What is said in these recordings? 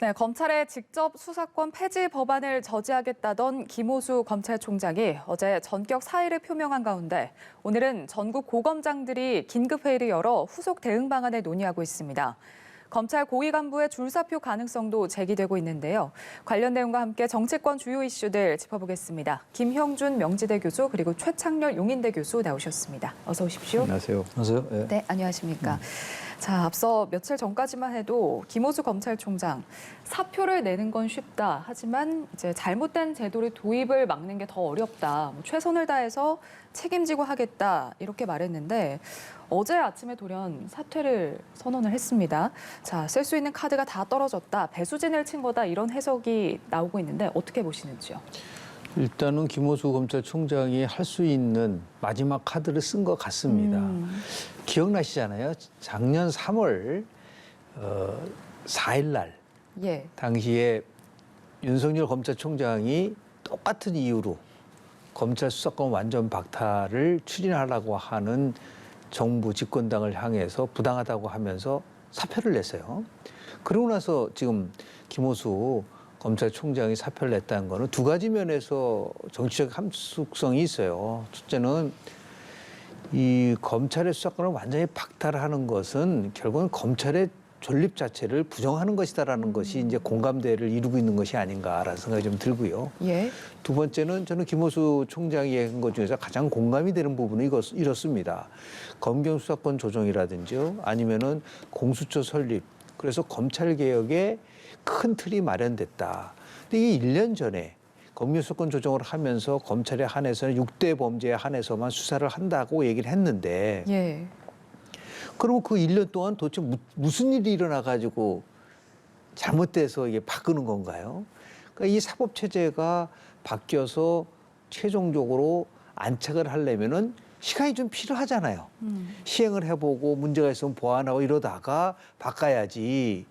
네, 검찰의 직접 수사권 폐지 법안을 저지하겠다던 김호수 검찰총장이 어제 전격 사의를 표명한 가운데 오늘은 전국 고검장들이 긴급회의를 열어 후속 대응 방안을 논의하고 있습니다. 검찰 고위 간부의 줄사표 가능성도 제기되고 있는데요. 관련 내용과 함께 정치권 주요 이슈들 짚어보겠습니다. 김형준 명지대 교수 그리고 최창렬 용인대 교수 나오셨습니다. 어서 오십시오. 안녕하세요. 안녕하세요. 네. 네, 안녕하십니까. 자, 앞서 며칠 전까지만 해도 김호수 검찰총장 사표를 내는 건 쉽다. 하지만 이제 잘못된 제도를 도입을 막는 게 더 어렵다. 최선을 다해서 책임지고 하겠다. 이렇게 말했는데 어제 아침에 돌연 사퇴를 선언을 했습니다. 자, 쓸 수 있는 카드가 다 떨어졌다. 배수진을 친 거다. 이런 해석이 나오고 있는데 어떻게 보시는지요? 일단은 김호수 검찰총장이 할 수 있는 마지막 카드를 쓴 것 같습니다. 기억나시잖아요. 작년 3월 4일 날 예. 당시에 윤석열 검찰총장이 똑같은 이유로 검찰 수사권 완전 박탈을 추진하려고 하는 정부 집권당을 향해서 부당하다고 하면서 사표를 냈어요. 그러고 나서 지금 김호수 검찰총장이 사표를 냈다는 거는 두 가지 면에서 정치적 함축성이 있어요. 첫째는 이 검찰의 수사권을 완전히 박탈하는 것은 결국은 검찰의 존립 자체를 부정하는 것이다라는 것이 이제 공감대를 이루고 있는 것이 아닌가라는 생각이 좀 들고요. 예. 두 번째는 저는 김호수 총장이 한 것 중에서 가장 공감이 되는 부분은 이렇습니다. 검경 수사권 조정이라든지요, 아니면은 공수처 설립, 그래서 검찰 개혁에 큰 틀이 마련됐다. 근데 이게 1년 전에 검경 수사권 조정을 하면서 검찰에 한해서는 6대 범죄에 한해서만 수사를 한다고 얘기를 했는데, 예. 그러면 그 1년 동안 도대체 무슨 일이 일어나가지고 잘못돼서 이게 바꾸는 건가요? 그러니까 이 사법체제가 바뀌어서 최종적으로 안착을 하려면은 시간이 좀 필요하잖아요. 시행을 해보고 문제가 있으면 보완하고 이러다가 바꿔야지.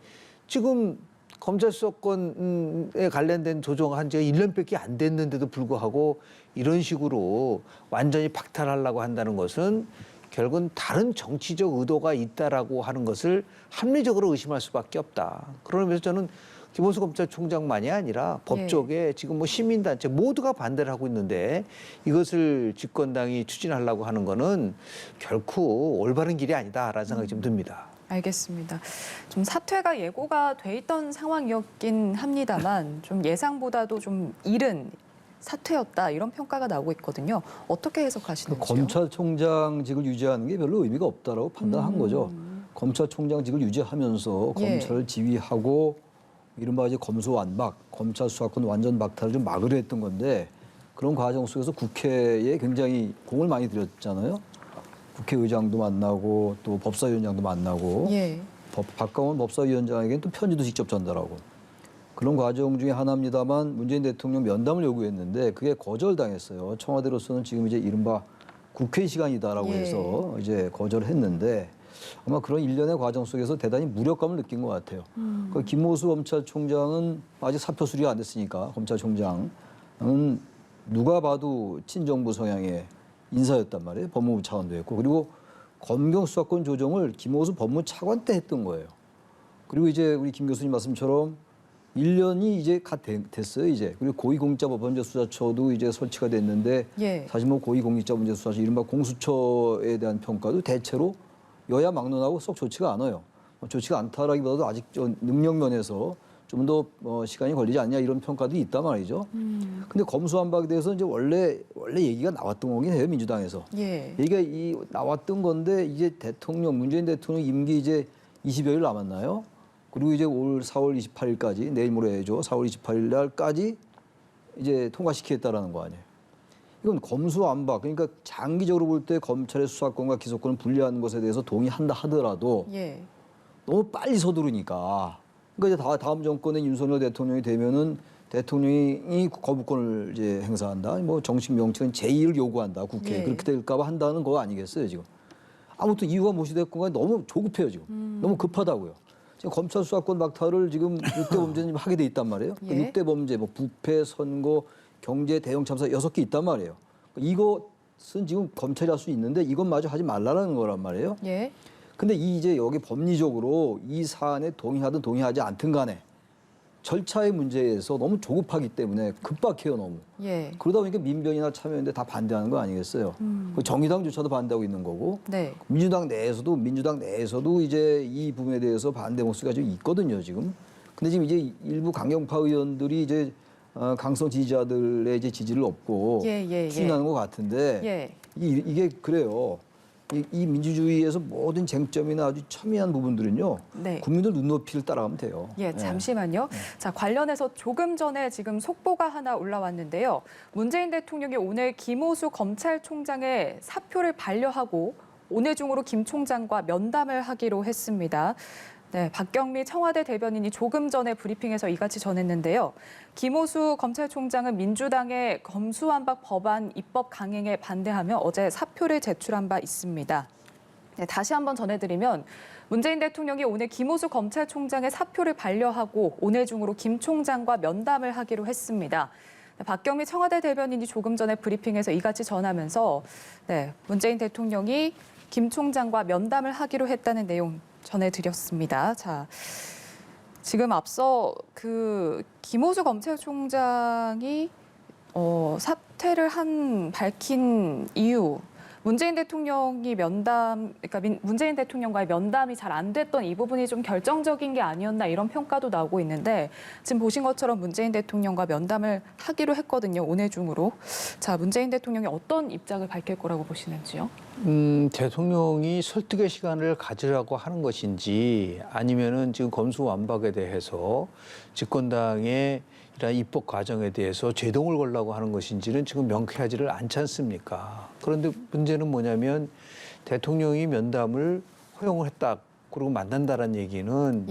지금 검찰 수사권에 관련된 조정한 지가 1년밖에 안 됐는데도 불구하고 이런 식으로 완전히 박탈하려고 한다는 것은 결국은 다른 정치적 의도가 있다라고 하는 것을 합리적으로 의심할 수밖에 없다. 그러면서 저는 김호수 검찰총장만이 아니라 법조계 지금 뭐 시민단체 모두가 반대를 하고 있는데 이것을 집권당이 추진하려고 하는 거는 결코 올바른 길이 아니다라는 생각이 좀 듭니다. 알겠습니다. 좀 사퇴가 예고가 돼 있던 상황이었긴 합니다만 좀 예상보다도 좀 이른 사퇴였다 이런 평가가 나오고 있거든요. 어떻게 해석하시는지요? 검찰총장직을 유지하는 게 별로 의미가 없다라고 판단한 거죠. 검찰총장직을 유지하면서 검찰을 지휘하고 이른바 이제 검수완박, 검찰 수사권 완전 박탈을 좀 막으려 했던 건데 그런 과정 속에서 국회에 굉장히 공을 많이 들였잖아요. 국회의장도 만나고 또 법사위원장도 만나고 박강원 법사위원장에게는 또 편지도 직접 전달하고 그런 과정 중에 하나입니다만 문재인 대통령 면담을 요구했는데 그게 거절당했어요. 청와대로서는 지금 이제 이른바 국회 시간이다라고 해서 이제 거절했는데 아마 그런 일련의 과정 속에서 대단히 무력감을 느낀 것 같아요. 그 김호수 검찰총장은 아직 사표 수리가 안 됐으니까 검찰총장은 누가 봐도 친정부 성향의 인사였단 말이에요. 법무부 차관도 했고 그리고 검경 수사권 조정을 김호수 법무차관 때 했던 거예요. 그리고 이제 우리 김 교수님 말씀처럼 1년이 이제 됐어요, 이제. 그리고 고위공직자법원제수사처도 이제 설치가 됐는데 사실 뭐 고위공직자범죄수사처 이른바 공수처에 대한 평가도 대체로 여야 막론하고 썩 좋지가 않아요. 좋지가 않다라기보다도 아직 능력 면에서 좀 더 시간이 걸리지 않냐 이런 평가도 있단 말이죠. 근데 검수완박에 대해서 이제 원래 얘기가 나왔던 거긴 해요, 민주당에서. 얘기가 나왔던 건데 이제 문재인 대통령 임기 이제 20여일 남았나요? 그리고 이제 올 4월 28일까지 내일 모레죠. 4월 28일 날까지 이제 통과시키겠다라는 거 아니에요. 이건 검수완박, 그러니까 장기적으로 볼 때 검찰의 수사권과 기소권을 분리하는 것에 대해서 동의한다 하더라도 너무 빨리 서두르니까. 그러니까 이제 다음 정권의 윤석열 대통령이 되면은 대통령이 거부권을 이제 행사한다. 뭐 정식 명칭은 제의를 요구한다. 국회에 그렇게 될까봐 한다는 거 아니겠어요 지금. 아무튼 이유가 무엇이 됐건 너무 조급해요 지금. 너무 급하다고요. 지금 검찰 수사권 박탈을 지금 6대 범죄는 하게 돼 있단 말이에요. 그러니까 6대 범죄, 뭐 부패, 선거, 경제, 대형 참사 6개 있단 말이에요. 이것은 지금 검찰이 할 수 있는데 이것마저 하지 말라는 거란 말이에요. 근데 이제 여기 법리적으로 이 사안에 동의하든 동의하지 않든 간에 절차의 문제에서 너무 조급하기 때문에 급박해요 너무. 예. 그러다 보니까 민변이나 참여연대 다 반대하는 거 아니겠어요? 그 정의당조차도 반대하고 있는 거고 네. 민주당 내에서도 이제 이 부분에 대해서 반대 목소리가 좀 있거든요 지금. 근데 지금 이제 일부 강경파 의원들이 이제 강성 지지자들의 이제 지지를 얻고 추진하는 것 같은데 예. 이게 그래요. 이 민주주의에서 모든 쟁점이나 아주 첨예한 부분들은요. 네. 국민들 눈높이를 따라가면 돼요. 예, 잠시만요. 자, 관련해서 조금 전에 지금 속보가 하나 올라왔는데요. 문재인 대통령이 오늘 김호수 검찰총장의 사표를 반려하고 오늘 중으로 김 총장과 면담을 하기로 했습니다. 네, 박경미 청와대 대변인이 조금 전에 브리핑에서 이같이 전했는데요. 김호수 검찰총장은 민주당의 검수완박 법안 입법 강행에 반대하며 어제 사표를 제출한 바 있습니다. 네, 다시 한번 전해드리면 문재인 대통령이 오늘 김호수 검찰총장의 사표를 반려하고 오늘 중으로 김 총장과 면담을 하기로 했습니다. 네, 박경미 청와대 대변인이 조금 전에 브리핑에서 이같이 전하면서 네, 문재인 대통령이 김 총장과 면담을 하기로 했다는 내용 전해드렸습니다. 자, 지금 앞서 그 김호수 검찰총장이 사퇴를 밝힌 이유, 문재인 대통령이 문재인 대통령과의 면담이 잘 안 됐던 이 부분이 좀 결정적인 게 아니었나 이런 평가도 나오고 있는데 지금 보신 것처럼 문재인 대통령과 면담을 하기로 했거든요. 오늘 중으로. 자, 문재인 대통령이 어떤 입장을 밝힐 거라고 보시는지요? 대통령이 설득의 시간을 가지라고 하는 것인지 아니면은 지금 검수완박에 대해서 집권당의 이런 입법 과정에 대해서 제동을 걸라고 하는 것인지는 지금 명쾌하지를 않지 않습니까? 그런데 문제는 뭐냐면 대통령이 면담을 허용을 했다. 그리고 만난다라는 얘기는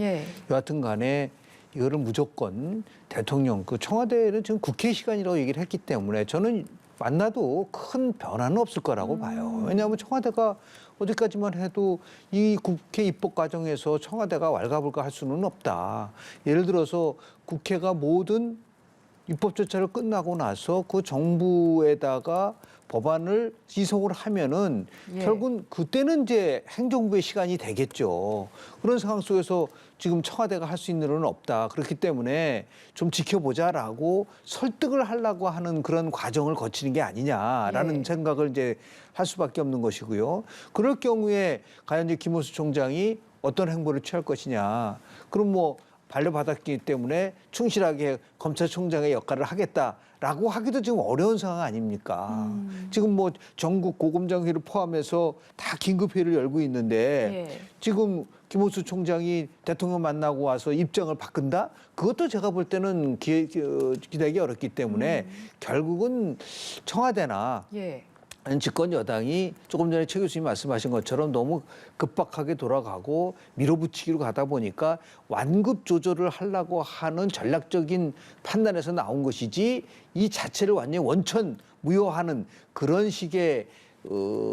여하튼 간에 이거를 무조건 대통령, 그 청와대는 지금 국회 시간이라고 얘기를 했기 때문에 저는 만나도 큰 변화는 없을 거라고 봐요. 왜냐하면 청와대가 어디까지만 해도 이 국회 입법 과정에서 청와대가 왈가불가 할 수는 없다. 예를 들어서 국회가 모든 입법 절차를 끝나고 나서 그 정부에다가 법안을 지속을 하면은 결국은 그때는 이제 행정부의 시간이 되겠죠. 그런 상황 속에서 지금 청와대가 할 수 있는 일은 없다. 그렇기 때문에 좀 지켜보자라고 설득을 하려고 하는 그런 과정을 거치는 게 아니냐라는 생각을 이제 할 수밖에 없는 것이고요. 그럴 경우에 과연 이제 김호수 총장이 어떤 행보를 취할 것이냐. 그럼 뭐 반려받았기 때문에 충실하게 검찰총장의 역할을 하겠다라고 하기도 지금 어려운 상황 아닙니까? 지금 뭐 전국 고검장회를 포함해서 다 긴급회의를 열고 있는데 지금 김호수 총장이 대통령 만나고 와서 입장을 바꾼다? 그것도 제가 볼 때는 기대하기 어렵기 때문에 결국은 청와대나 집권 여당이 조금 전에 최 교수님 말씀하신 것처럼 너무 급박하게 돌아가고 밀어붙이기로 가다 보니까 완급 조절을 하려고 하는 전략적인 판단에서 나온 것이지 이 자체를 완전히 원천 무효하는 그런 식의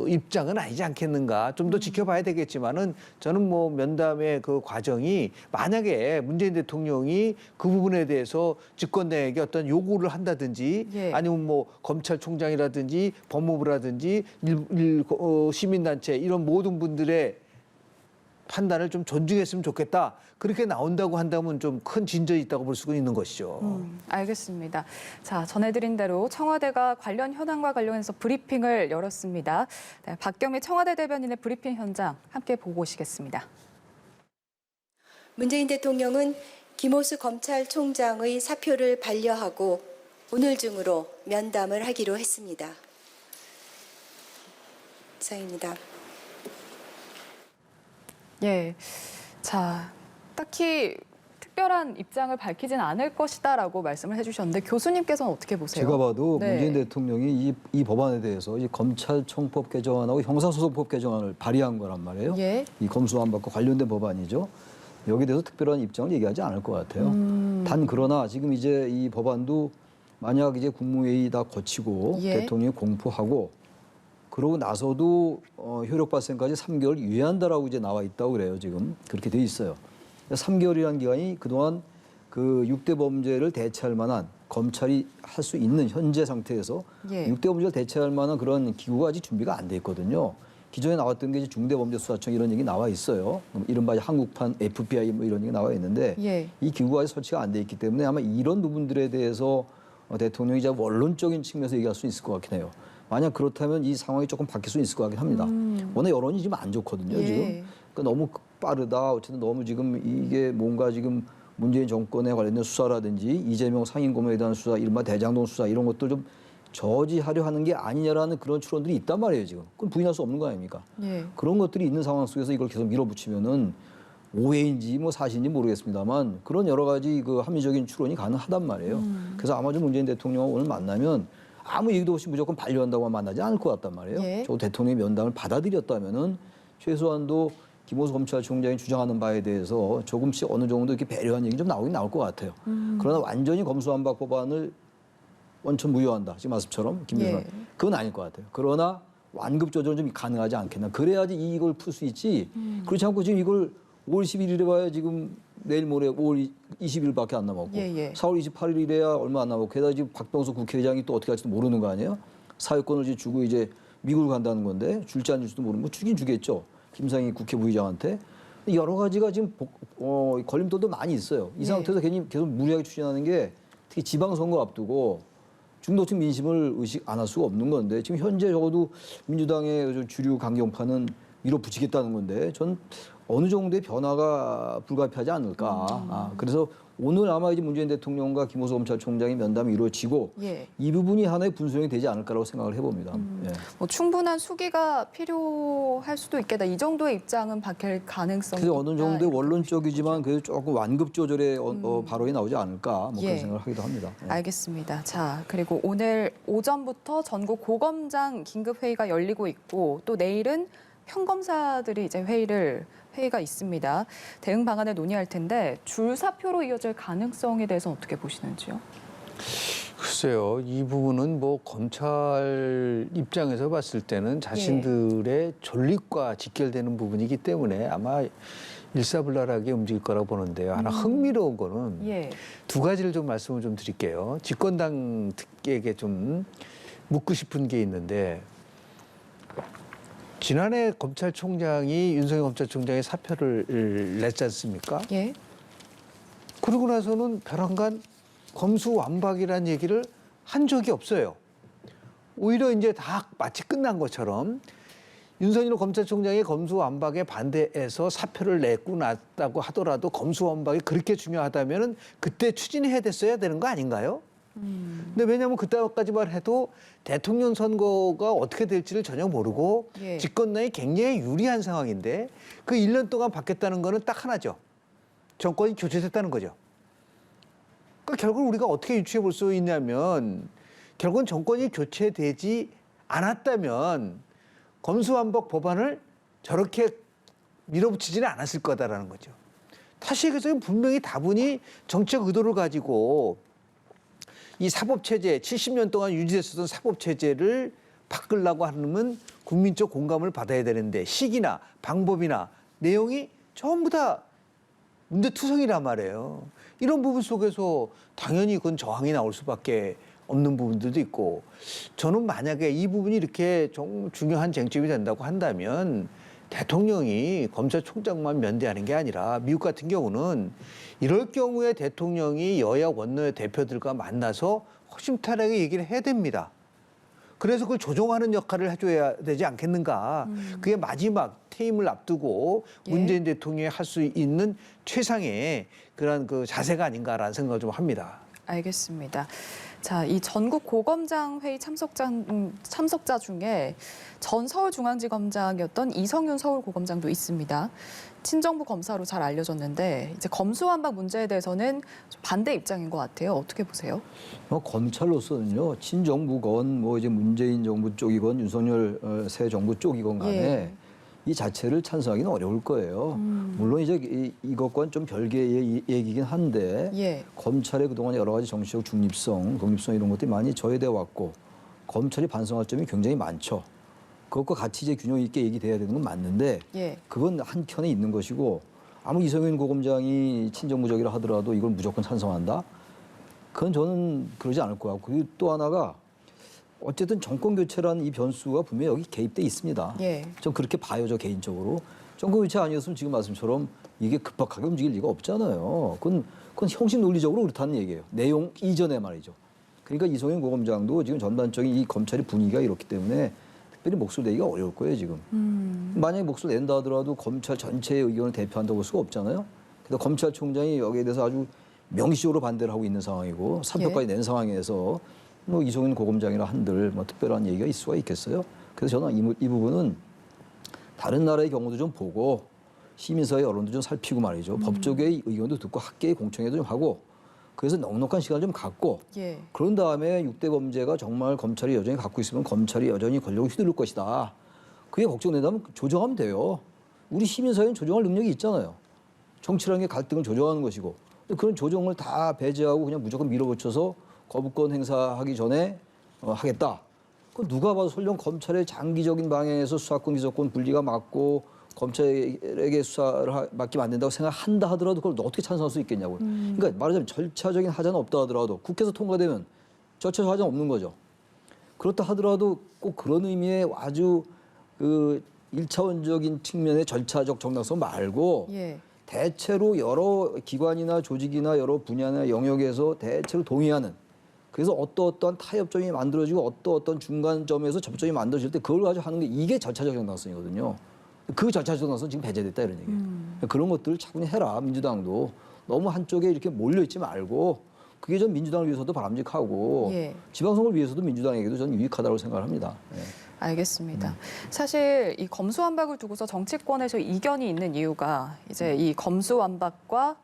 입장은 아니지 않겠는가. 좀 더 지켜봐야 되겠지만은 저는 뭐 면담의 그 과정이 만약에 문재인 대통령이 그 부분에 대해서 집권당에게 어떤 요구를 한다든지 아니면 뭐 검찰총장이라든지 법무부라든지 시민단체 이런 모든 분들의 판단을 좀 존중했으면 좋겠다. 그렇게 나온다고 한다면 좀 큰 진전이 있다고 볼 수가 있는 것이죠. 알겠습니다. 자, 전해드린 대로 청와대가 관련 현황과 관련해서 브리핑을 열었습니다. 네, 박경미 청와대 대변인의 브리핑 현장 함께 보고 오시겠습니다. 문재인 대통령은 김호수 검찰총장의 사표를 반려하고 오늘 중으로 면담을 하기로 했습니다. 이상입니다. 자, 딱히 특별한 입장을 밝히진 않을 것이다라고 말씀을 해주셨는데 교수님께서는 어떻게 보세요? 제가 봐도 문재인 대통령이 이 법안에 대해서 이 검찰총법 개정안하고 형사소송법 개정안을 발의한 거란 말이에요. 이 검수완박과 관련된 법안이죠. 여기에 대해서 특별한 입장을 얘기하지 않을 것 같아요. 단 그러나 지금 이제 이 법안도 만약 이제 국무회의 다 거치고 대통령이 공포하고 그러고 나서도 효력 발생까지 3개월 유예한다라고 이제 나와 있다고 그래요. 지금 그렇게 돼 있어요. 3개월이라는 기간이 그동안 그 6대 범죄를 대체할 만한 검찰이 할 수 있는 현재 상태에서 6대 범죄를 대체할 만한 그런 기구가 아직 준비가 안 돼 있거든요. 기존에 나왔던 게 이제 중대범죄수사청 이런 얘기 나와 있어요. 이른바 한국판 FBI 뭐 이런 얘기 나와 있는데 예. 이 기구가 아직 설치가 안 돼 있기 때문에 아마 이런 부분들에 대해서 대통령이 이제 원론적인 측면에서 얘기할 수 있을 것 같긴 해요. 만약 그렇다면 이 상황이 조금 바뀔 수 있을 것 같긴 합니다. 워낙 여론이 지금 안 좋거든요. 예. 지금 그러니까 너무 빠르다. 어쨌든 너무 지금 이게 뭔가 지금 문재인 정권에 관련된 수사라든지 이재명 상임고문에 대한 수사, 이른바 대장동 수사 이런 것들 좀 저지하려 하는 게 아니냐라는 그런 추론들이 있단 말이에요. 지금 그건 부인할 수 없는 거 아닙니까? 예. 그런 것들이 있는 상황 속에서 이걸 계속 밀어붙이면은 오해인지 뭐 사실인지 모르겠습니다만 그런 여러 가지 그 합리적인 추론이 가능하단 말이에요. 그래서 아마 좀 문재인 대통령과 오늘 만나면 아무 얘기도 없이 무조건 반려한다고 만나지 않을 것 같단 말이에요. 예. 저 대통령의 면담을 받아들였다면은 최소한도 김호수 검찰총장이 주장하는 바에 대해서 조금씩 어느 정도 이렇게 배려한 얘기 좀 나오긴 나올 것 같아요. 그러나 완전히 검수완박 법안을 원천 무효한다. 지금 말씀처럼 김대중 예. 그건 아닐 것 같아요. 그러나 완급 조절은 좀 가능하지 않겠나. 그래야지 이걸 풀 수 있지. 그렇지 않고 지금 이걸 5월 11일에 봐야 지금 내일 모레 5월 20일밖에 안 남았고 예, 예. 4월 28일이래야 얼마 안 남았고 게다가 지금 박병수 국회의장이 또 어떻게 할지도 모르는 거 아니에요? 사회권을 이제 주고 이제 미국을 간다는 건데 줄지 안 줄지도 모르는 뭐 주긴 주겠죠. 김상희 국회 부의장한테. 여러 가지가 지금 걸림돌도 많이 있어요. 이 예. 상태에서 괜히 계속 무리하게 추진하는 게 특히 지방선거 앞두고 중도층 민심을 의식 안 할 수가 없는 건데 지금 현재 적어도 민주당의 주류 강경파는 밀어붙이겠다는 건데 전 어느 정도의 변화가 불가피하지 않을까. 그래서 오늘 아마 이제 문재인 대통령과 김호수 검찰총장의 면담이 이루어지고 예. 이 부분이 하나의 분수령이 되지 않을까라고 생각을 해봅니다. 예. 뭐 충분한 수기가 필요할 수도 있겠다. 이 정도의 입장은 바뀔 가능성이 그래서 어느 있다, 정도의 이렇게 원론적이지만 그래도 조금 완급 조절의 발언이 나오지 않을까 뭐 예. 그런 생각을 하기도 합니다. 예. 알겠습니다. 자, 그리고 오늘 오전부터 전국 고검장 긴급 회의가 열리고 있고 또 내일은 평검사들이 이제 회의가 있습니다. 대응 방안을 논의할 텐데 줄사표로 이어질 가능성에 대해서 어떻게 보시는지요? 글쎄요, 이 부분은 뭐 검찰 입장에서 봤을 때는 자신들의 존립과 직결되는 부분이기 때문에 아마 일사불란하게 움직일 거라고 보는데요. 하나 흥미로운 거는 예. 두 가지를 좀 말씀을 좀 드릴게요. 집권당에게 좀 묻고 싶은 게 있는데 지난해 검찰총장이 윤석열 검찰총장이 사표를 냈지 않습니까? 예. 그러고 나서는 벼랑간 검수완박이라는 얘기를 한 적이 없어요. 오히려 이제 다 마치 끝난 것처럼 윤석열 검찰총장이 검수완박에 반대해서 사표를 내고 났다고 하더라도 검수완박이 그렇게 중요하다면 그때 추진해야 됐어야 되는 거 아닌가요? 근데 왜냐하면 그때까지만 해도 대통령 선거가 어떻게 될지를 전혀 모르고 예. 집권당이 굉장히 유리한 상황인데 그 1년 동안 바뀌었다는 거는 딱 하나죠. 정권이 교체됐다는 거죠. 그러니까 결국 우리가 어떻게 유추해 볼 수 있냐면 결국은 정권이 교체되지 않았다면 검수완박 법안을 저렇게 밀어붙이지는 않았을 거다라는 거죠. 다시 얘기해서 분명히 다분히 정책 의도를 가지고 이 사법체제, 70년 동안 유지됐었던 사법체제를 바꾸려고 하면 국민적 공감을 받아야 되는데 시기나 방법이나 내용이 전부 다 문제투성이란 말이에요. 이런 부분 속에서 당연히 그건 저항이 나올 수밖에 없는 부분들도 있고 저는 만약에 이 부분이 이렇게 좀 중요한 쟁점이 된다고 한다면 대통령이 검찰총장만 면대하는 게 아니라 미국 같은 경우는 이럴 경우에 대통령이 여야 원내 대표들과 만나서 허심탄회하게 얘기를 해야 됩니다. 그래서 그걸 조정하는 역할을 해줘야 되지 않겠는가. 그게 마지막 퇴임을 앞두고 예. 문재인 대통령이 할 수 있는 최상의 그런 그 자세가 아닌가라는 생각을 좀 합니다. 알겠습니다. 자, 이 전국 고검장 회의 참석자 중에 전 서울중앙지검장이었던 이성윤 서울고검장도 있습니다. 친정부 검사로 잘 알려졌는데 이제 검수완박 문제에 대해서는 좀 반대 입장인 것 같아요. 어떻게 보세요? 검찰로서는요 친정부건 뭐 이제 문재인 정부 쪽이건 윤석열 새 정부 쪽이건 간에 예. 이 자체를 찬성하기는 어려울 거예요. 물론 이제 이것과는 좀 별개의 얘기긴 한데 예. 검찰의 그동안 여러 가지 정치적 중립성, 독립성 이런 것들이 많이 저해돼 왔고 검찰이 반성할 점이 굉장히 많죠. 그것과 같이 이제 균형 있게 얘기돼야 되는 건 맞는데 예. 그건 한켠에 있는 것이고 아무 이성윤 고검장이 친정부적이라 하더라도 이걸 무조건 찬성한다? 그건 저는 그러지 않을 것 같고 그리고 또 하나가 어쨌든 정권 교체라는 이 변수가 분명히 여기 개입돼 있습니다. 예. 전 그렇게 봐요, 저 개인적으로. 정권 교체 아니었으면 지금 말씀처럼 이게 급박하게 움직일 리가 없잖아요. 그건 형식 논리적으로 그렇다는 얘기예요. 내용 이전에 말이죠. 그러니까 이송영 고검장도 지금 전반적인 이 검찰의 분위기가 이렇기 때문에 특별히 목소리 내기가 어려울 거예요, 지금. 만약에 목소리 낸다 하더라도 검찰 전체의 의견을 대표한다고 볼 수가 없잖아요. 그래서 검찰총장이 여기에 대해서 아주 명시적으로 반대를 하고 있는 상황이고 사표까지 낸 상황에서 뭐 이송윤 고검장이라 한들 뭐 특별한 얘기가 있을 수가 있겠어요. 그래서 저는 이 부분은 다른 나라의 경우도 좀 보고 시민사회 여론도 좀 살피고 말이죠. 법조계의 의견도 듣고 학계의 공청회도 좀 하고 그래서 넉넉한 시간을 좀 갖고 예. 그런 다음에 6대 범죄가 정말 검찰이 여전히 갖고 있으면 검찰이 여전히 권력을 휘두를 것이다. 그게 걱정된다면 조정하면 돼요. 우리 시민사회는 조정할 능력이 있잖아요. 정치라는 게 갈등을 조정하는 것이고 그런 조정을 다 배제하고 그냥 무조건 밀어붙여서 거부권 행사하기 전에 하겠다. 그 누가 봐도 설령 검찰의 장기적인 방향에서 수사권, 기소권 분리가 맞고 검찰에게 수사를 맡기면 안 된다고 생각한다 하더라도 그걸 어떻게 찬성할 수 있겠냐고요. 그러니까 말하자면 절차적인 하자는 없다 하더라도 국회에서 통과되면 절차적 하자는 없는 거죠. 그렇다 하더라도 꼭 그런 의미의 아주 그 1차원적인 측면의 절차적 정당성 말고 예. 대체로 여러 기관이나 조직이나 여러 분야나 영역에서 대체로 동의하는 그래서 어떠한 타협점이 만들어지고 어떤 중간점에서 접점이 만들어질 때 그걸 가지고 하는 게 이게 절차적 정당성이거든요. 그 절차적 정당성 지금 배제됐다 이런 얘기예요. 그런 것들을 차분히 해라. 민주당도 너무 한쪽에 이렇게 몰려있지 말고 그게 전 민주당을 위해서도 바람직하고 예. 지방선거를 위해서도 민주당에게도 저는 유익하다고 생각을 합니다. 네. 알겠습니다. 사실 이 검수완박을 두고서 정치권에서 이견이 있는 이유가 이제 이 검수완박과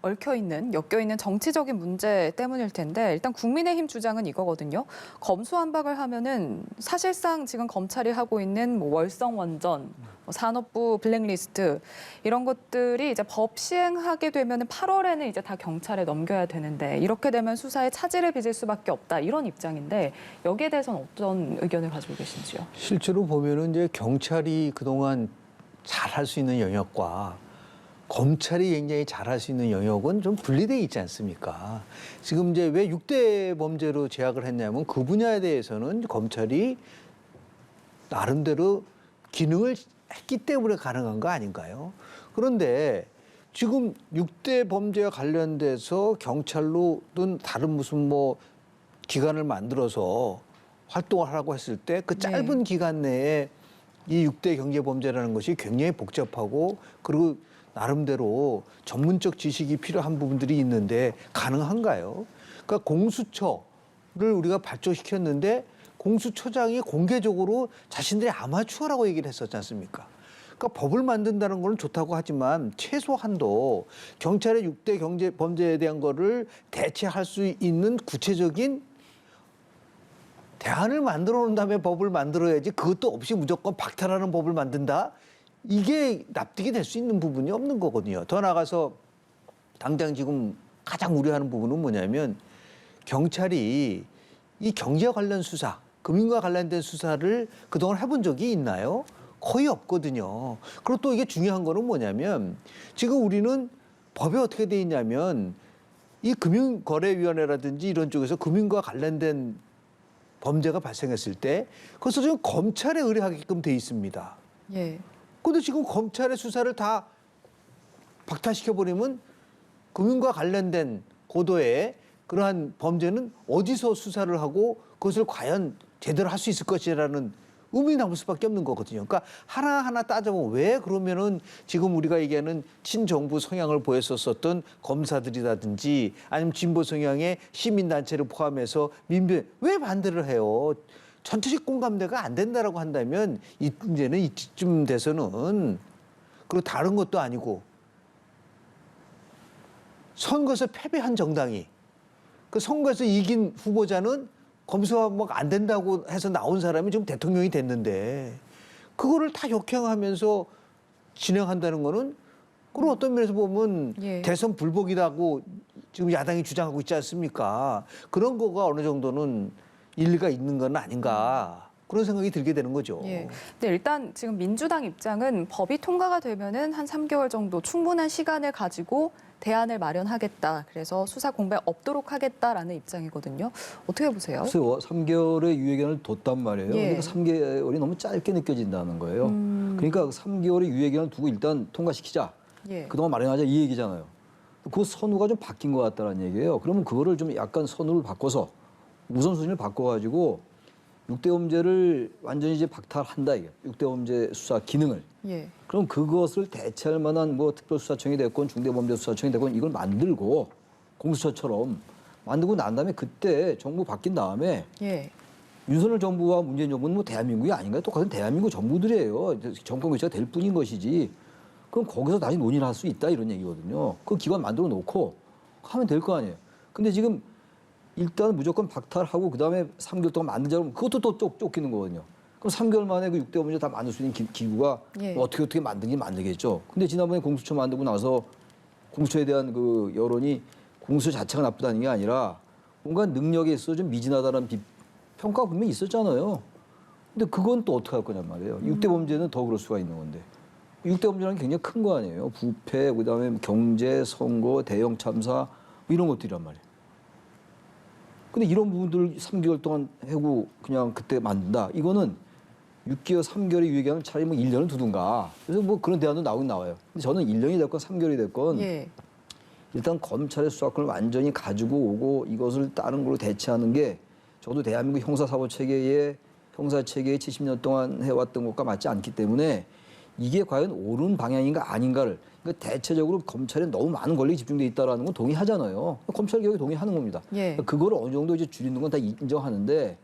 얽혀있는, 엮여있는 정치적인 문제 때문일 텐데 일단 국민의힘 주장은 이거거든요. 검수완박을 하면은 사실상 지금 검찰이 하고 있는 뭐 월성원전, 산업부 블랙리스트 이런 것들이 이제 법 시행하게 되면은 8월에는 이제 다 경찰에 넘겨야 되는데 이렇게 되면 수사에 차질을 빚을 수밖에 없다 이런 입장인데 여기에 대해서는 어떤 의견을 가지고 계신지요? 실제로 보면은 이제 경찰이 그동안 잘할 수 있는 영역과 검찰이 굉장히 잘할 수 있는 영역은 좀 분리돼 있지 않습니까? 지금 이제 왜 6대 범죄로 제약을 했냐면 그 분야에 대해서는 검찰이 나름대로 기능을 했기 때문에 가능한 거 아닌가요? 그런데 지금 6대 범죄와 관련돼서 경찰로든 다른 무슨 뭐 기관을 만들어서 활동을 하라고 했을 때 그 짧은 기간 내에 이 6대 경제 범죄라는 것이 굉장히 복잡하고 그리고 나름대로 전문적 지식이 필요한 부분들이 있는데 가능한가요? 그러니까 공수처를 우리가 발족시켰는데 공수처장이 공개적으로 자신들이 아마추어라고 얘기를 했었지 않습니까? 그러니까 법을 만든다는 건 좋다고 하지만 최소한도 경찰의 6대 경제 범죄에 대한 거를 대체할 수 있는 구체적인 대안을 만들어 놓은 다음에 법을 만들어야지 그것도 없이 무조건 박탈하는 법을 만든다? 이게 납득이 될 수 있는 부분이 없는 거거든요. 더 나아가서 당장 지금 가장 우려하는 부분은 뭐냐면 경찰이 이 경제와 관련 수사, 금융과 관련된 수사를 그동안 해본 적이 있나요? 거의 없거든요. 그리고 또 이게 중요한 거는 뭐냐면 지금 우리는 법에 어떻게 돼 있냐면 이 금융거래위원회라든지 이런 쪽에서 금융과 관련된 범죄가 발생했을 때 그것을 지금 검찰에 의뢰하게끔 돼 있습니다. 예. 근데 지금 검찰의 수사를 다 박탈시켜버리면 금융과 관련된 고도의 그러한 범죄는 어디서 수사를 하고 그것을 과연 제대로 할 수 있을 것이라는 의문이 남을 수밖에 없는 거거든요. 그러니까 하나하나 따져보면 왜 그러면은 지금 우리가 얘기하는 친정부 성향을 보였었던 검사들이라든지 아니면 진보 성향의 시민단체를 포함해서 민변 왜 반대를 해요? 전투식 공감대가 안 된다라고 한다면 이제는 이쯤 돼서는 그리고 다른 것도 아니고 선거에서 패배한 정당이 그 선거에서 이긴 후보자는 검수가 뭐 안 된다고 해서 나온 사람이 지금 대통령이 됐는데 그거를 다 역행하면서 진행한다는 거는 그런 어떤 면에서 보면 대선 불복이라고 지금 야당이 주장하고 있지 않습니까? 그런 거가 어느 정도는 일리가 있는 건 아닌가 그런 생각이 들게 되는 거죠. 예. 근데 일단 지금 민주당 입장은 법이 통과가 되면은 한 3개월 정도 충분한 시간을 가지고 대안을 마련하겠다. 그래서 수사 공백 없도록 하겠다라는 입장이거든요. 어떻게 보세요? 글쎄요, 3개월의 유예기간을 뒀단 말이에요. 예. 그러니까 3개월이 너무 짧게 느껴진다는 거예요. 그러니까 3개월의 유예기간을 두고 일단 통과시키자. 예. 그동안 마련하자 이 얘기잖아요. 그 선우가 좀 바뀐 것 같다는 얘기예요. 그러면 그거를 좀 약간 선우를 바꿔서 우선순위를 바꿔가지고 6대 범죄를 완전히 이제 박탈한다 이게 6대 범죄 수사 기능을. 예. 그럼 그것을 대체할 만한 뭐 특별수사청이 됐건 중대범죄수사청이 됐건 이걸 만들고 공수처처럼 만들고 난 다음에 그때 정부 바뀐 다음에 예. 윤석열 정부와 문재인 정부는 뭐 대한민국이 아닌가요? 똑같은 대한민국 정부들이에요. 정권 교체가 될 뿐인 것이지. 그럼 거기서 다시 논의를 할 수 있다 이런 얘기거든요. 그 기관 만들어 놓고 하면 될 거 아니에요. 근데 지금 일단 무조건 박탈하고 그다음에 3개월 동안 만들자 그러면 그것도 또 쫓기는 거거든요. 그럼 3개월 만에 그 6대 범죄 다 만들 수 있는 기구가 예. 뭐 어떻게 만들긴 만들겠죠. 근데 지난번에 공수처 만들고 나서 공수처에 대한 그 여론이 공수처 자체가 나쁘다는 게 아니라 뭔가 능력에 있어서 좀 미진하다는 평가가 분명히 있었잖아요. 근데 그건 또 어떻게 할 거냔 말이에요. 6대 범죄는 더 그럴 수가 있는 건데. 6대 범죄라는 게 굉장히 큰 거 아니에요. 부패, 그다음에 경제, 선거, 대형 참사 뭐 이런 것들이란 말이에요. 근데 이런 부분들을 3개월 동안 하고 그냥 그때 만든다. 이거는 6개월, 3개월의 유예기간을 차라리 뭐 1년을 두든가. 그래서 뭐 그런 대안도 나오긴 나와요. 근데 저는 1년이 됐건 3개월이 됐건 예. 일단 검찰의 수사권을 완전히 가지고 오고 이것을 다른 걸로 대체하는 게 저도 대한민국 형사사법체계의 형사체계에 70년 동안 해왔던 것과 맞지 않기 때문에 이게 과연 옳은 방향인가 아닌가를 그러니까 대체적으로 검찰에 너무 많은 권력이 집중돼 있다라는 건 동의하잖아요. 검찰 개혁에 동의하는 겁니다. 예. 그거를 어느 정도 이제 줄이는 건 다 인정하는데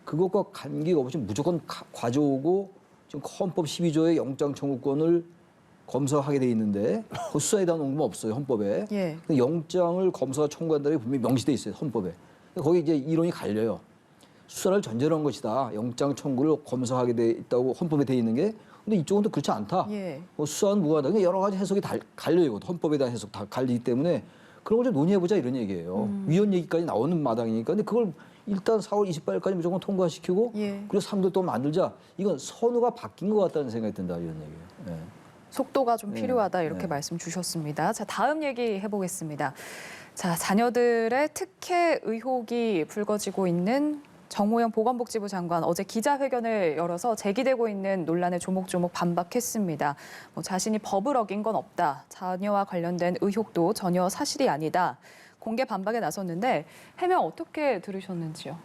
그것과 관계가 없이 무조건 가져오고 지금 헌법 12조의 영장 청구권을 검사하게 돼 있는데 그 수사에 대한 언급은 없어요 헌법에. 예. 영장을 검사가 청구한다는 게 분명히 명시돼 있어요 헌법에. 거기 이제 이론이 갈려요. 수사를 전제로 한 것이다. 영장 청구를 검사하게 돼 있다고 헌법에 돼 있는 게. 근데 이쪽은 또 그렇지 않다. 예. 뭐 수사는 무관하다. 그러니까 여러 가지 해석이 갈려요. 헌법에 대한 해석 다 갈리기 때문에 그런 걸 좀 논의해보자 이런 얘기예요. 위헌 얘기까지 나오는 마당이니까. 근데 그걸 일단 4월 28일까지 무조건 통과시키고 예. 그리고 3개월 동안 만들자. 이건 선우가 바뀐 것 같다는 생각이 든다 이런 얘기예요. 예. 속도가 좀 네. 필요하다 이렇게 네. 말씀 주셨습니다. 자, 다음 얘기 해보겠습니다. 자, 자녀들의 특혜 의혹이 불거지고 있는 정호영 보건복지부 장관 어제 기자회견을 열어서 제기되고 있는 논란에 조목조목 반박했습니다. 자신이 법을 어긴 건 없다. 자녀와 관련된 의혹도 전혀 사실이 아니다. 공개 반박에 나섰는데 해명 어떻게 들으셨는지요?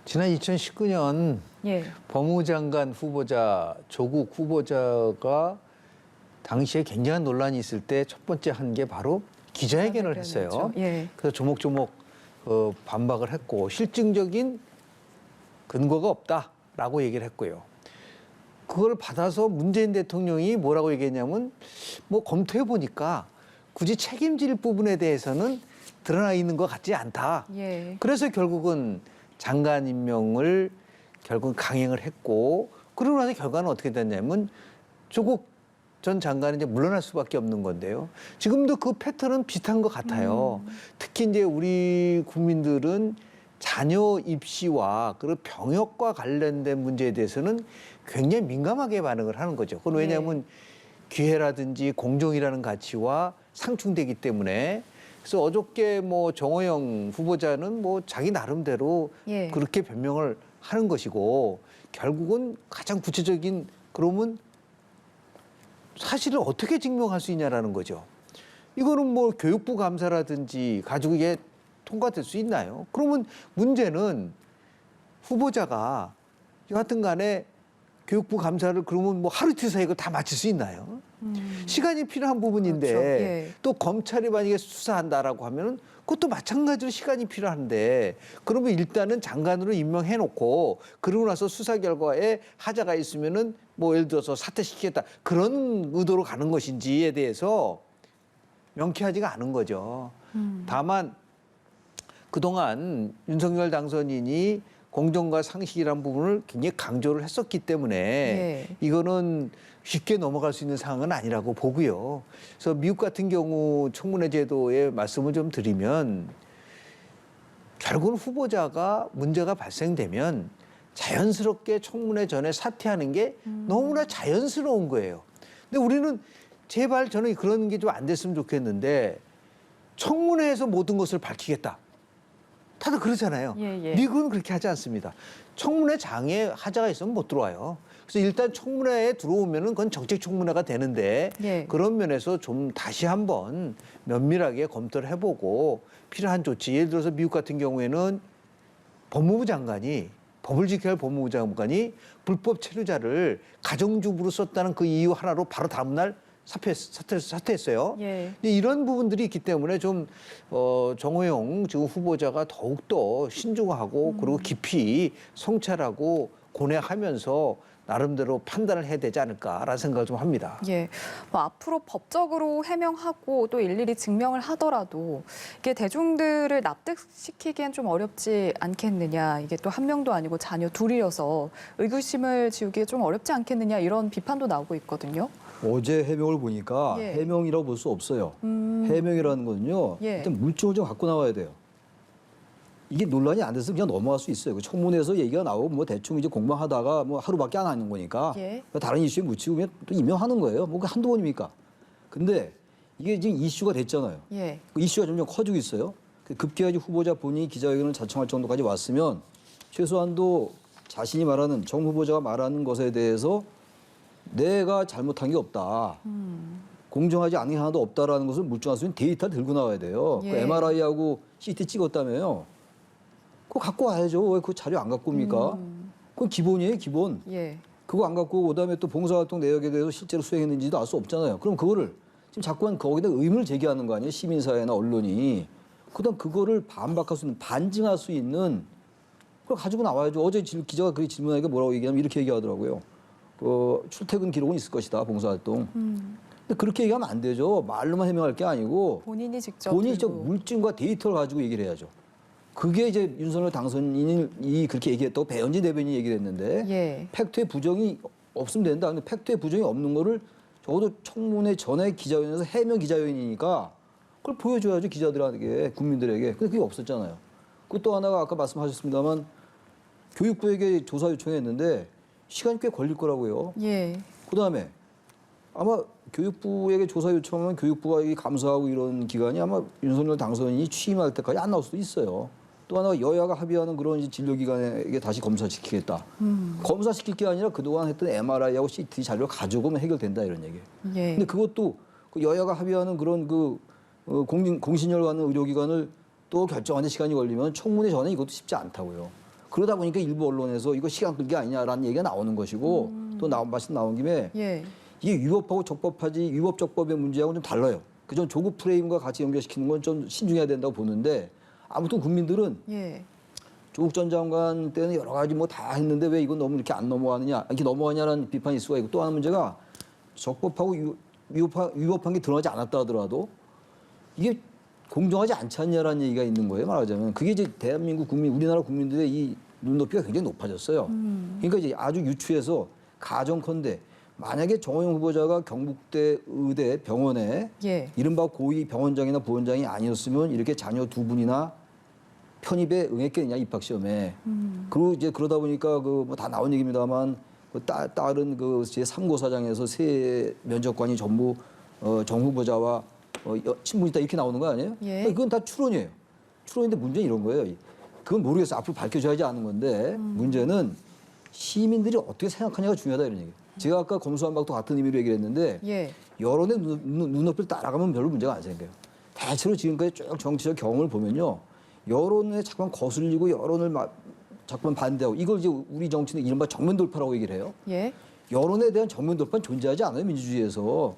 지난 2019년 예. 법무장관 후보자 조국 후보자가 당시에 굉장한 논란이 있을 때 첫 번째 한 게 바로 기자회견을 했어요. 예. 그래서 조목조목 반박을 했고 실증적인 근거가 없다라고 얘기를 했고요. 그걸 받아서 문재인 대통령이 뭐라고 얘기했냐면 뭐 검토해 보니까 굳이 책임질 부분에 대해서는 드러나 있는 것 같지 않다. 예. 그래서 결국은 장관 임명을 결국 강행을 했고 그러고 나서 결과는 어떻게 됐냐면 조국 전 장관은 이제 물러날 수밖에 없는 건데요. 지금도 그 패턴은 비슷한 것 같아요. 특히 이제 우리 국민들은 자녀 입시와 그리고 병역과 관련된 문제에 대해서는 굉장히 민감하게 반응을 하는 거죠. 그건 왜냐하면 기회라든지 공정이라는 가치와 상충되기 때문에 그래서 어저께 뭐 정호영 후보자는 뭐 자기 나름대로 예. 그렇게 변명을 하는 것이고 결국은 가장 구체적인 그러면 사실을 어떻게 증명할 수 있냐라는 거죠. 이거는 뭐 교육부 감사라든지 가지고 이게 통과될 수 있나요? 그러면 문제는 후보자가 여하튼 간에 교육부 감사를 그러면 뭐 하루 이틀 사이에 이걸 다 마칠 수 있나요? 시간이 필요한 부분인데 그렇죠. 예. 또 검찰이 만약에 수사한다라고 하면은 그것도 마찬가지로 시간이 필요한데 그러면 일단은 장관으로 임명해놓고 그러고 나서 수사 결과에 하자가 있으면은 뭐 예를 들어서 사퇴시키겠다 그런 의도로 가는 것인지에 대해서 명쾌하지가 않은 거죠. 다만 그동안 윤석열 당선인이 공정과 상식이라는 부분을 굉장히 강조를 했었기 때문에 이거는 쉽게 넘어갈 수 있는 상황은 아니라고 보고요. 그래서 미국 같은 경우 청문회 제도의 말씀을 좀 드리면 결국은 후보자가 문제가 발생되면 자연스럽게 청문회 전에 사퇴하는 게 너무나 자연스러운 거예요. 근데 우리는 제발 저는 그런 게 좀 안 됐으면 좋겠는데 청문회에서 모든 것을 밝히겠다. 다들 그러잖아요. 예. 미국은 그렇게 하지 않습니다. 청문회장에 하자가 있으면 못 들어와요. 그래서 일단 청문회에 들어오면은 그건 정책 청문회가 되는데 예. 그런 면에서 좀 다시 한번 면밀하게 검토를 해보고 필요한 조치. 예를 들어서 미국 같은 경우에는 법무부 장관이 법을 지켜야 할 법무부 장관이 불법 체류자를 가정주부로 썼다는 그 이유 하나로 바로 다음날 사퇴했어요. 예. 이런 부분들이 있기 때문에 좀 정호영 지금 후보자가 더욱더 신중하고 그리고 깊이 성찰하고 고뇌하면서 나름대로 판단을 해야 되지 않을까라는 생각을 좀 합니다. 예, 뭐 앞으로 법적으로 해명하고 또 일일이 증명을 하더라도 이게 대중들을 납득시키기엔 좀 어렵지 않겠느냐. 이게 또 한 명도 아니고 자녀 둘이어서 의구심을 지우기 좀 어렵지 않겠느냐 이런 비판도 나오고 있거든요. 어제 해명을 보니까 예. 해명이라고 볼 수 없어요. 해명이라는 거는요. 예. 일단 물증을 좀 갖고 나와야 돼요. 이게 논란이 안 돼서 그냥 넘어갈 수 있어요. 그 청문회에서 얘기가 나오고 뭐 대충 이제 공방하다가 뭐 하루밖에 안 하는 거니까 예. 다른 이슈에 묻히고 그냥 또 임명하는 거예요. 뭐 한두 번입니까? 근데 이게 지금 이슈가 됐잖아요. 예. 그 이슈가 점점 커지고 있어요. 급기야지 후보자 본인이 기자회견을 자청할 정도까지 왔으면 최소한도 자신이 말하는 정 후보자가 말하는 것에 대해서 내가 잘못한 게 없다. 공정하지 않은 게 하나도 없다라는 것을 물증할 수 있는 데이터 들고 나와야 돼요. 예. 그 MRI하고 CT 찍었다며요. 그거 갖고 와야죠. 왜 그 자료 안 갖고 옵니까? 그건 기본이에요, 기본. 예. 그거 안 갖고 오고 그다음에 또 봉사활동 내역에 대해서 실제로 수행했는지도 알 수 없잖아요. 그럼 그거를 지금 자꾸만 거기다 의문을 제기하는 거 아니에요? 시민사회나 언론이. 그다음 그거를 반박할 수 있는, 반증할 수 있는 그걸 가지고 나와야죠. 어제 기자가 그 질문하니까 뭐라고 얘기하면 이렇게 얘기하더라고요. 출퇴근 기록은 있을 것이다, 봉사활동. 근데 그렇게 얘기하면 안 되죠. 말로만 해명할 게 아니고 본인이 직접 본인이 저 들고. 물증과 데이터를 가지고 얘기를 해야죠. 그게 이제 윤석열 당선인이 그렇게 얘기했다고 배현진 대변인이 얘기를 했는데 예. 팩트의 부정이 없으면 된다. 근데 팩트의 부정이 없는 거를 적어도 청문회 전에 기자회견에서 해명 기자회견이니까 그걸 보여줘야죠. 기자들에게, 국민들에게. 근데 그게 없었잖아요. 그 또 하나가 아까 말씀하셨습니다만 교육부에게 조사 요청했는데 시간이 꽤 걸릴 거라고요. 예. 그다음에 아마 교육부에게 조사 요청하면 교육부가 이 감사하고 이런 기간이 아마 윤석열 당선인이 취임할 때까지 안 나올 수도 있어요. 또 하나가 여야가 합의하는 그런 이제 진료기관에게 다시 검사시키겠다. 검사시킬 게 아니라 그동안 했던 MRI하고 CT 자료를 가져오면 해결된다 이런 얘기예요. 예. 근데 그것도 그 여야가 합의하는 그런 공신력 가는 의료기관을 또 결정하는 시간이 걸리면 청문회 전에 이것도 쉽지 않다고요. 그러다 보니까 일부 언론에서 이거 시간 끌기 아니냐라는 얘기가 나오는 것이고 또 말씀 나온 김에 예. 이게 위법하고 적법하지 위법 적법의 문제하고는 좀 달라요. 그전 조국 프레임과 같이 연결시키는 건 좀 신중해야 된다고 보는데 아무튼 국민들은 예. 조국 전 장관 때는 여러 가지 뭐 다 했는데 왜 이건 너무 이렇게 안 넘어가느냐, 이렇게 넘어가냐라는 비판이 있을 수가 있고 또 하나 문제가 적법하고 위법한 게 드러나지 않았다 하더라도 이게 공정하지 않지 않냐라는 얘기가 있는 거예요. 말하자면 그게 이제 대한민국 국민, 우리나라 국민들의 이 눈높이가 굉장히 높아졌어요. 그러니까 이제 아주 유추해서 가정컨대 만약에 정호영 후보자가 경북대 의대 병원에 예. 이른바 고위 병원장이나 부원장이 아니었으면 이렇게 자녀 두 분이나 편입에 응했겠느냐 입학시험에. 그리고 이제 그러다 보니까 그 뭐 다 나온 얘기입니다만 그 딸은 그 제 3고사장에서 세 면접관이 전부 정 후보자와 친분이 있다 이렇게 나오는 거 아니에요? 예. 그건 다 추론이에요. 추론인데 문제는 이런 거예요. 그건 모르겠어요. 앞으로 밝혀져야지 아는 건데 문제는 시민들이 어떻게 생각하냐가 중요하다 이런 얘기예요. 제가 아까 검수완박도 같은 의미로 얘기를 했는데 예. 여론의 눈높이를 따라가면 별로 문제가 안 생겨요. 대체로 지금까지 쭉 정치적 경험을 보면요. 여론에 자꾸만 거슬리고 여론을 자꾸만 반대하고 이걸 이제 우리 정치는 이른바 정면 돌파라고 얘기를 해요. 예. 여론에 대한 정면 돌파는 존재하지 않아요. 민주주의에서.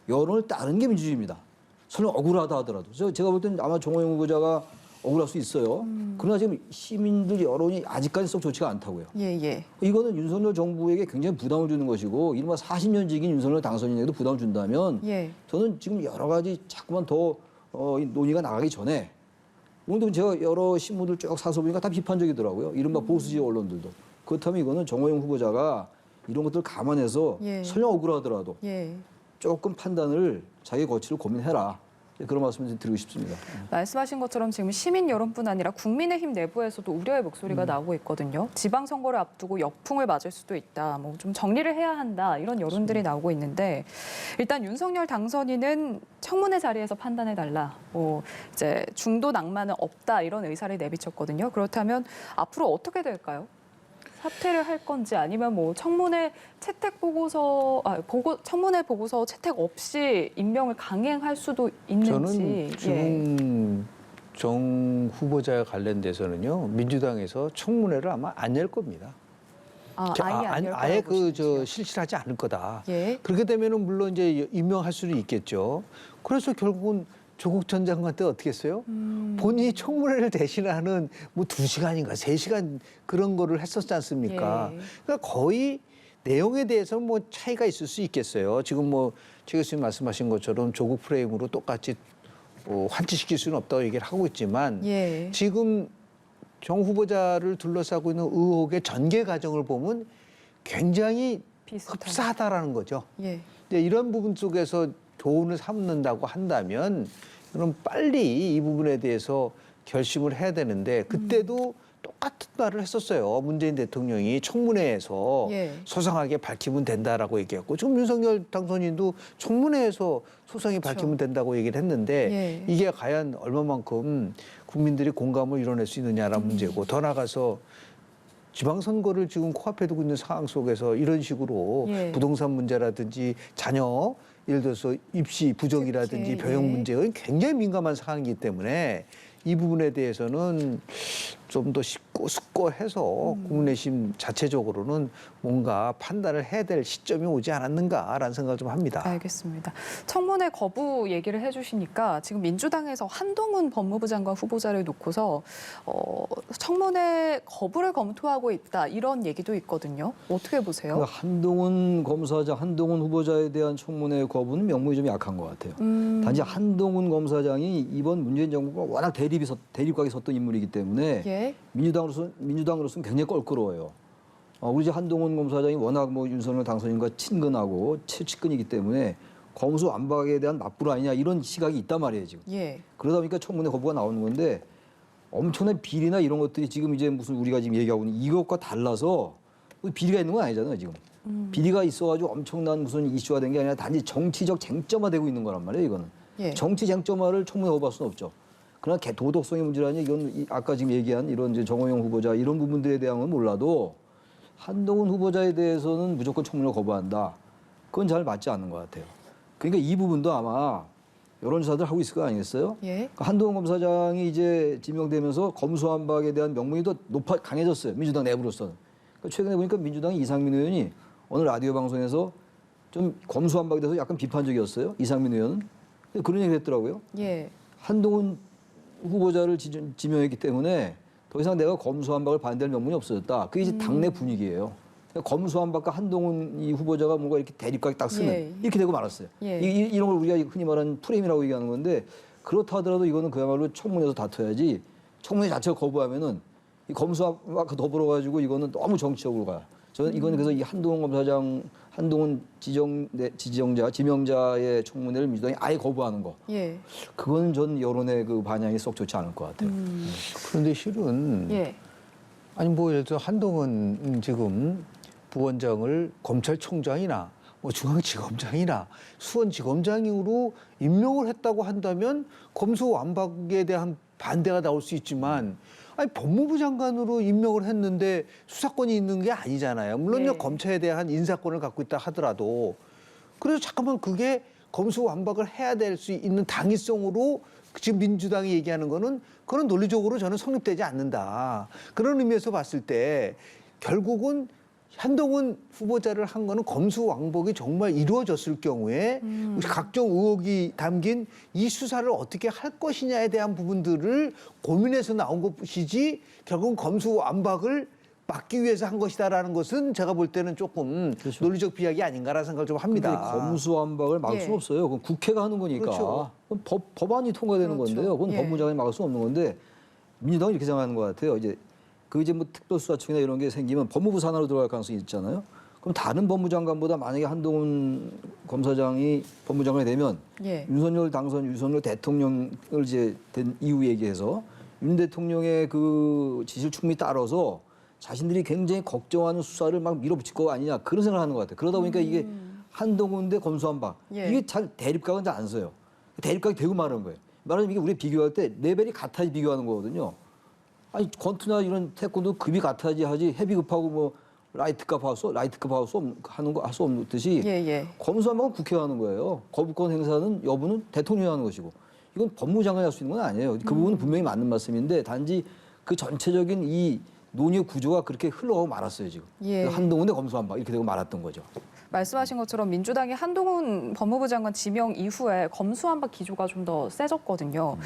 여론을 따르는 게 민주주의입니다. 설령 억울하다 하더라도. 제가 볼 때는 아마 정호영 후보자가 억울할 수 있어요. 그러나 지금 시민들 여론이 아직까지 썩 좋지가 않다고요. 예. 예. 이거는 윤석열 정부에게 굉장히 부담을 주는 것이고 이른바 40년 직인 윤석열 당선인에게도 부담을 준다면 예. 저는 지금 여러 가지 자꾸만 더 이 논의가 나가기 전에 오늘도 제가 여러 신문들 쭉 살펴보니까 다 비판적이더라고요. 이른바 보수지 언론들도. 그렇다면 이거는 정호영 후보자가 이런 것들을 감안해서 예. 설령 억울하더라도 예. 조금 판단을 자기 거취를 고민해라. 그런 말씀을 좀 드리고 싶습니다. 말씀하신 것처럼 지금 시민 여론뿐 아니라 국민의힘 내부에서도 우려의 목소리가 나오고 있거든요. 지방선거를 앞두고 역풍을 맞을 수도 있다. 뭐 좀 정리를 해야 한다. 이런 여론들이 나오고 있는데 일단 윤석열 당선인은 청문회 자리에서 판단해달라. 뭐 이제 중도 낭만은 없다. 이런 의사를 내비쳤거든요. 그렇다면 앞으로 어떻게 될까요? 사퇴를 할 건지 아니면 뭐 청문회 청문회 보고서 채택 없이 임명을 강행할 수도 있는지. 저는 지금 정 후보자와 관련돼서는요 민주당에서 청문회를 아마 안 열 겁니다. 아예 실시하지 않을 거다. 예. 그렇게 되면은 물론 이제 임명할 수는 있겠죠. 그래서 결국은 조국 전 장관 때 어떻게 했어요? 본인이 청문회를 대신하는 뭐 2시간인가 3시간 그런 거를 했었지 않습니까? 예. 그러니까 거의 내용에 대해서는 뭐 차이가 있을 수 있겠어요. 지금 뭐 최 교수님 말씀하신 것처럼 조국 프레임으로 똑같이 환치시킬 수는 없다고 얘기를 하고 있지만 예. 지금 정 후보자를 둘러싸고 있는 의혹의 전개 과정을 보면 굉장히 비슷하다. 흡사하다라는 거죠. 예. 이제 이런 부분 속에서 교훈을 삼는다고 한다면 그럼 빨리 이 부분에 대해서 결심을 해야 되는데 그때도 똑같은 말을 했었어요. 문재인 대통령이 청문회에서 예. 소상하게 밝히면 된다라고 얘기했고 지금 윤석열 당선인도 청문회에서 소상히 밝히면 된다고 얘기를 했는데 예. 이게 과연 얼마만큼 국민들이 공감을 이뤄낼 수 있느냐라는 문제고 더 나아가서 지방선거를 지금 코앞에 두고 있는 상황 속에서 이런 식으로 예. 부동산 문제라든지 자녀 예를 들어서 입시 부정이라든지 특히, 병역 예. 문제가 굉장히 민감한 상황이기 때문에 이 부분에 대해서는 좀 더 숙고해서 국민의힘 자체적으로는 뭔가 판단을 해야 될 시점이 오지 않았는가라는 생각을 좀 합니다. 알겠습니다. 청문회 거부 얘기를 해주시니까 지금 민주당에서 한동훈 법무부 장관 후보자를 놓고서 청문회 거부를 검토하고 있다 이런 얘기도 있거든요. 어떻게 보세요? 그 한동훈 검사장, 한동훈 후보자에 대한 청문회 거부는 명분이 좀 약한 것 같아요. 단지 한동훈 검사장이 이번 문재인 정부가 워낙 대립각에 섰던 인물이기 때문에 예. 민주당으로서는 굉장히 껄끄러워요. 우리 이제 한동훈 검사장이 워낙 뭐 윤석열 당선인과 친근하고 최측근이기 때문에 검수 완박에 대한 맞불 아니냐 이런 시각이 있단 말이에요 지금. 예. 그러다 보니까 청문회 거부가 나오는 건데 엄청난 비리나 이런 것들이 지금 이제 무슨 우리가 지금 얘기하고 있는 이것과 달라서 비리가 있는 건 아니잖아요 지금. 비리가 있어가지고 엄청난 무슨 이슈가 된 게 아니라 단지 정치적 쟁점화되고 있는 거란 말이에요 이거는. 예. 정치 쟁점화를 청문회 거부할 수는 없죠. 그러나 도덕성의 문제라니 이건 아까 지금 얘기한 이런 이제 정호영 후보자 이런 부분들에 대한 건 몰라도 한동훈 후보자에 대해서는 무조건 청문회 거부한다. 그건 잘 맞지 않는 것 같아요. 그러니까 이 부분도 아마 여론조사들 하고 있을 거 아니겠어요? 예. 그러니까 한동훈 검사장이 이제 지명되면서 검수완박에 대한 명분이 더 강해졌어요. 민주당 내부로서는. 그러니까 최근에 보니까 민주당 이상민 의원이 오늘 라디오 방송에서 좀 검수완박에 대해서 약간 비판적이었어요. 이상민 의원은. 그런 얘기를 했더라고요. 예. 한동훈 후보자를 지명했기 때문에 더 이상 내가 검수완박을 반대할 명분이 없어졌다. 그게 이제 당내 분위기예요. 그러니까 검수완박과 한동훈 이 후보자가 뭔가 이렇게 대립각이 딱 쓰는 예. 이렇게 되고 말았어요. 예. 이런 걸 우리가 흔히 말하는 프레임이라고 얘기하는 건데 그렇다 하더라도 이거는 그야말로 청문회에서 다퉈야지 청문회 자체를 거부하면은 이 검수완박과 더불어 가지고 이거는 너무 정치적으로 가요. 저는 이건 그래서 이 한동훈 검사장, 한동훈 지명자의 청문회를 민주당이 아예 거부하는 거. 예. 그건 전 여론의 그 반향이 썩 좋지 않을 것 같아요. 그런데 실은 예. 아니 뭐 예를 들어 한동훈 지금 부원장을 검찰총장이나 뭐 중앙지검장이나 수원지검장으로 임명을 했다고 한다면 검수완박에 대한 반대가 나올 수 있지만 아니 법무부 장관으로 임명을 했는데 수사권이 있는 게 아니잖아요. 물론요 네. 검찰에 대한 인사권을 갖고 있다 하더라도 그래서 잠깐만 그게 검수완박을 해야 될 수 있는 당위성으로 지금 민주당이 얘기하는 거는 그런 논리적으로 저는 성립되지 않는다. 그런 의미에서 봤을 때 결국은 한동훈 후보자를 한 거는 검수완박이 정말 이루어졌을 경우에 각종 의혹이 담긴 이 수사를 어떻게 할 것이냐에 대한 부분들을 고민해서 나온 것이지 결국은 검수완박을 막기 위해서 한 것이다라는 것은 제가 볼 때는 조금 그렇죠. 논리적 비약이 아닌가라는 생각을 좀 근데 합니다. 검수완박을 막을 예. 수는 없어요. 그건 국회가 하는 거니까. 그렇죠. 그건 법안이 통과되는 그렇죠. 건데요. 그건 예. 법무장관이 막을 수 없는 건데 민주당이 이렇게 생각하는 것 같아요. 이제 그 이제 뭐 특별수사청이나 이런 게 생기면 법무부 산하로 들어갈 가능성이 있잖아요. 그럼 다른 법무장관보다 만약에 한동훈 검사장이 법무장관이 되면 예. 윤석열 대통령을 이제 된 이후 얘기해서 윤 대통령의 그 지시를 충분히 따라서 자신들이 굉장히 걱정하는 수사를 막 밀어붙일 거 아니냐 그런 생각을 하는 것 같아요. 그러다 보니까 이게 한동훈 대 검수한박 예. 이게 잘 대립각은 잘 안 써요. 대립각이 되게 많은 거예요. 말하자면 이게 우리 비교할 때 레벨이 같아야지 비교하는 거거든요. 아니 권투나 이런 태권도 급이 같아야지 하지 헤비급하고 뭐 라이트급 하수 하는 거 할 수 없듯이 예. 검수한박은 국회가 하는 거예요. 거부권 행사는 여부는 대통령이 하는 것이고 이건 법무장관이 할 수 있는 건 아니에요. 그 부분은 분명히 맞는 말씀인데 단지 그 전체적인 이 논의 구조가 그렇게 흘러가고 말았어요 지금. 예. 한동훈 대 검수한박 이렇게 되고 말았던 거죠. 말씀하신 것처럼 민주당이 한동훈 법무부 장관 지명 이후에 검수한박 기조가 좀 더 세졌거든요.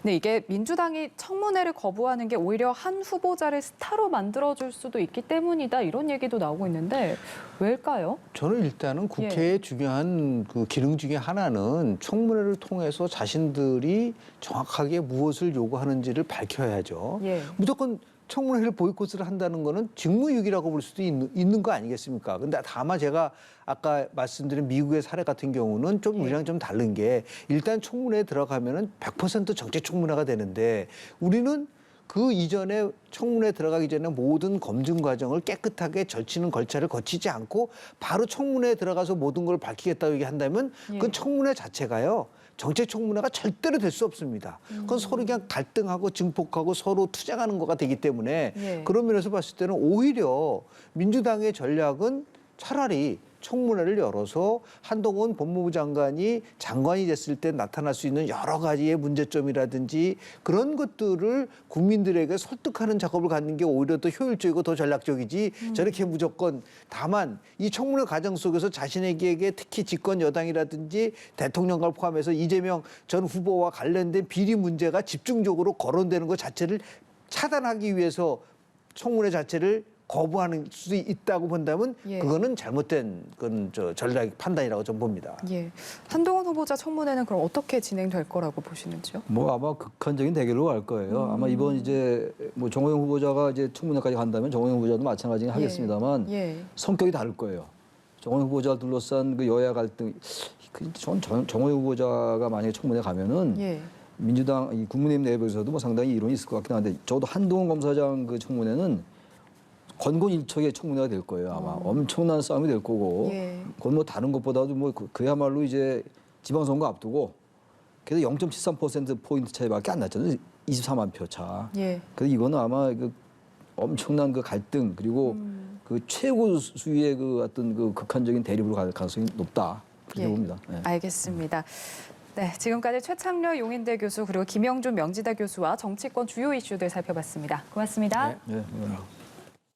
근데 이게 민주당이 청문회를 거부하는 게 오히려 한 후보자를 스타로 만들어줄 수도 있기 때문이다 이런 얘기도 나오고 있는데 왜일까요? 저는 일단은 국회의 중요한 그 기능 중에 하나는 청문회를 통해서 자신들이 정확하게 무엇을 요구하는지를 밝혀야죠. 예. 무조건 청문회를 보이콧을 한다는 거는 직무유기라고 볼 수도 있는 거 아니겠습니까? 근데 다만 제가 아까 말씀드린 미국의 사례 같은 경우는 좀 우리랑 좀 다른 게 일단 청문회에 들어가면은 100% 정책 청문회가 되는데 우리는 그 이전에 청문회에 들어가기 전에 모든 검증 과정을 깨끗하게 절치는 절차를 거치지 않고 바로 청문회에 들어가서 모든 걸 밝히겠다고 얘기한다면 그건 청문회 자체가요. 정책 청문회가 절대로 될 수 없습니다. 그건 서로 그냥 갈등하고 증폭하고 서로 투쟁하는 거가 되기 때문에 예. 그런 면에서 봤을 때는 오히려 민주당의 전략은 차라리 청문회를 열어서 한동훈 법무부 장관이 장관이 됐을 때 나타날 수 있는 여러 가지의 문제점이라든지 그런 것들을 국민들에게 설득하는 작업을 갖는 게 오히려 더 효율적이고 더 전략적이지 저렇게 무조건 다만 이 청문회 과정 속에서 자신에게 특히 집권 여당이라든지 대통령을 포함해서 이재명 전 후보와 관련된 비리 문제가 집중적으로 거론되는 것 자체를 차단하기 위해서 청문회 자체를 거부하는 수도 있다고 본다면 예. 그거는 잘못된 그건 전략 판단이라고 좀 봅니다. 예. 한동훈 후보자 청문회는 그럼 어떻게 진행될 거라고 보시는지요? 뭐 아마 극한적인 대결로 갈 거예요. 아마 이번 이제 뭐 정호영 후보자가 이제 청문회까지 간다면 정호영 후보자도 마찬가지긴 하겠습니다만 예. 성격이 다를 거예요. 정호영 후보자를 둘러싼 그 여야 갈등, 전 정호영 후보자가 만약에 청문회 가면은 예. 민주당 이 국민의힘 내부에서도 뭐 상당히 이론이 있을 것 같긴 한데 저도 한동훈 검사장 그 청문회는 권곤일척의 청문회가 될 거예요. 아마 엄청난 싸움이 될 거고 예. 그건 뭐 다른 것보다도 뭐 그야말로 이제 지방선거 앞두고 그래도 0.73% 포인트 차이밖에 안 났잖아요. 24만 표 차. 예. 그래서 이거는 아마 그 엄청난 그 갈등 그리고 그 최고 수위의 그 어떤 그 극한적인 대립으로 갈 가능성이 높다 그렇게 예. 봅니다. 네. 알겠습니다. 네, 지금까지 최창렬 용인대 교수 그리고 김영준 명지대 교수와 정치권 주요 이슈들 살펴봤습니다. 고맙습니다. 네. 네.